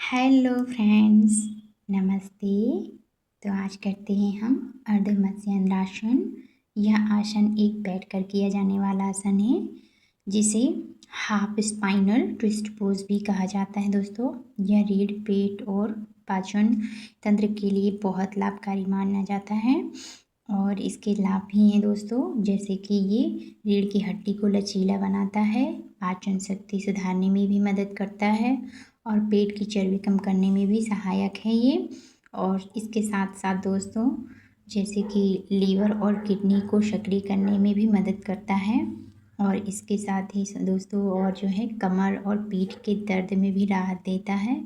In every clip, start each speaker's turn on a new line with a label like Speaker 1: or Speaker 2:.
Speaker 1: Hello friends, नमस्ते। तो आज करते हैं हम अर्ध मत्स्यांद्रासन। यह आसन एक बैठकर किया जाने वाला आसन है जिसे हाफ स्पाइनल ट्विस्ट पोज भी कहा जाता है। दोस्तों, यह रीढ़, पेट और पाचन तंत्र के लिए बहुत लाभकारी माना जाता है और इसके लाभ भी हैं दोस्तों, जैसे कि ये रीढ़ की हड्डी को लचीला बनाता है, पाचन शक्ति सुधारने में भी मदद करता है और पेट की चर्बी कम करने में भी सहायक है ये। और इसके साथ साथ दोस्तों, जैसे कि लीवर और किडनी को सक्रिय करने में भी मदद करता है और इसके साथ ही दोस्तों और जो है कमर और पीठ के दर्द में भी राहत देता है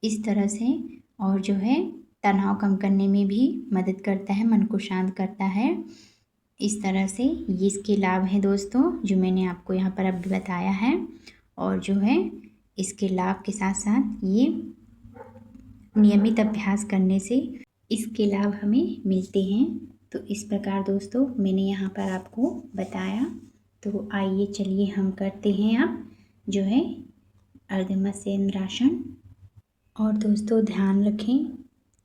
Speaker 1: इस तरह से। और जो है तनाव कम करने में भी मदद करता है, मन को शांत करता है। इस तरह से ये इसके लाभ हैं दोस्तों, जो मैंने आपको यहाँ पर अभी बताया है। और जो है इसके लाभ के साथ साथ ये नियमित अभ्यास करने से इसके लाभ हमें मिलते हैं। तो इस प्रकार दोस्तों मैंने यहाँ पर आपको बताया। तो आइए चलिए हम करते हैं अब जो है अर्ध मत्स्यांद्रासन। और दोस्तों ध्यान रखें,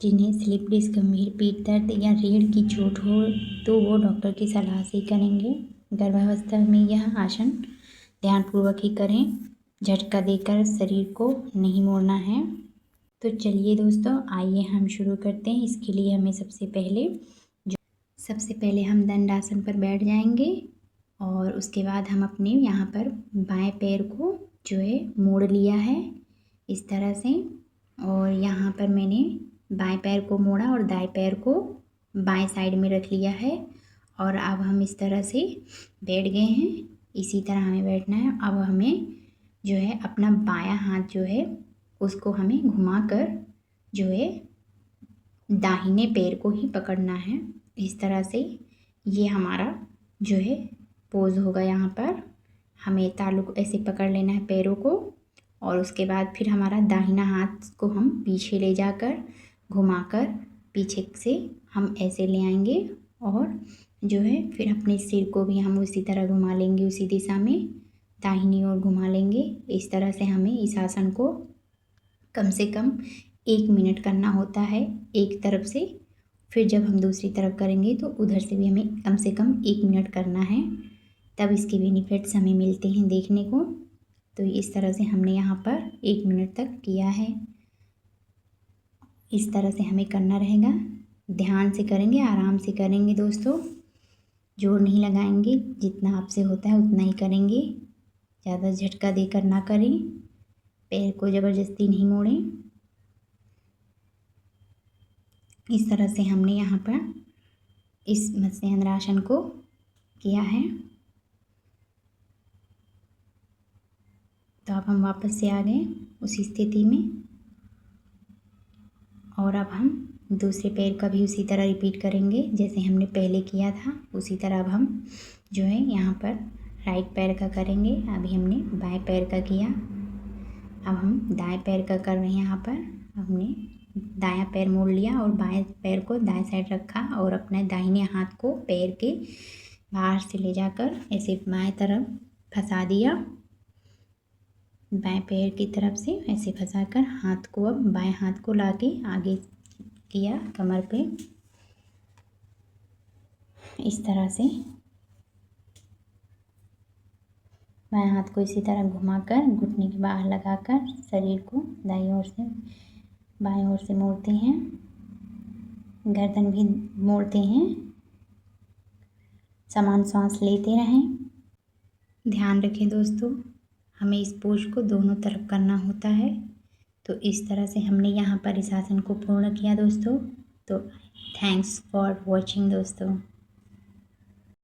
Speaker 1: जिन्हें स्लिप डिस्क, गंभीर पीठ दर्द या रीढ़ की चोट हो तो वो डॉक्टर की सलाह से करेंगे। गर्भावस्था में यह आसन ध्यानपूर्वक ही करें, झटका देकर शरीर को नहीं मोड़ना है। तो चलिए दोस्तों आइए हम शुरू करते हैं। इसके लिए हमें सबसे पहले हम दंडासन पर बैठ जाएंगे और उसके बाद हम अपने यहाँ पर बाएं पैर को जो है मोड़ लिया है इस तरह से। और यहाँ पर मैंने बाएं पैर को मोड़ा और दाएं पैर को बाएं साइड में रख लिया है और अब हम इस तरह से बैठ गए हैं। इसी तरह हमें बैठना है। अब हमें जो है अपना बायां हाथ जो है उसको हमें घुमाकर जो है दाहिने पैर को ही पकड़ना है इस तरह से। ये हमारा जो है पोज होगा। यहाँ पर हमें तालू को ऐसे पकड़ लेना है पैरों को और उसके बाद फिर हमारा दाहिना हाथ को हम पीछे ले जाकर घुमाकर पीछे से हम ऐसे ले आएंगे और जो है फिर अपने सिर को भी हम उसी तरह घुमा लेंगे, उसी दिशा में दाहिनी ओर घुमा लेंगे। इस तरह से हमें इस आसन को कम से कम 1 मिनट करना होता है एक तरफ से। फिर जब हम दूसरी तरफ करेंगे तो उधर से भी हमें कम से कम 1 मिनट करना है, तब इसके बेनिफिट्स हमें मिलते हैं देखने को। तो इस तरह से हमने यहाँ पर 1 मिनट तक किया है। इस तरह से हमें करना रहेगा, ध्यान से करेंगे, आराम से करेंगे दोस्तों, जोर नहीं लगाएंगे, जितना आपसे होता है उतना ही करेंगे, ज़्यादा झटका देकर ना करें, पैर को ज़बरदस्ती नहीं मोड़ें। इस तरह से हमने यहाँ पर इस मत्स्यांद्रासन को किया है। तो अब हम वापस से आ गए उसी स्थिति में और अब हम दूसरे पैर का भी उसी तरह रिपीट करेंगे जैसे हमने पहले किया था। उसी तरह अब हम जो है यहाँ पर राइट पैर का करेंगे। अभी हमने बाएं पैर का किया, अब हम दाएं पैर का कर रहे हैं। यहाँ पर हमने दायां पैर मोड़ लिया और बाएं पैर को दाएं साइड रखा और अपने दाहिने हाथ को पैर के बाहर से ले जाकर ऐसे बाएं तरफ फंसा दिया, बाएं पैर की तरफ से ऐसे फंसाकर हाथ को अब बाएं हाथ को लाके आगे किया कमर पे इस तरह से। बाएं हाथ को इसी तरह घुमाकर घुटने के बाहर लगाकर शरीर को दाईं ओर से बाएं ओर से मोड़ते हैं, गर्दन भी मोड़ते हैं, समान सांस लेते रहें। ध्यान रखें दोस्तों, हमें इस पोज को दोनों तरफ करना होता है। तो इस तरह से हमने यहाँ पर इस आसन को पूर्ण किया दोस्तों। तो थैंक्स फॉर वॉचिंग दोस्तों।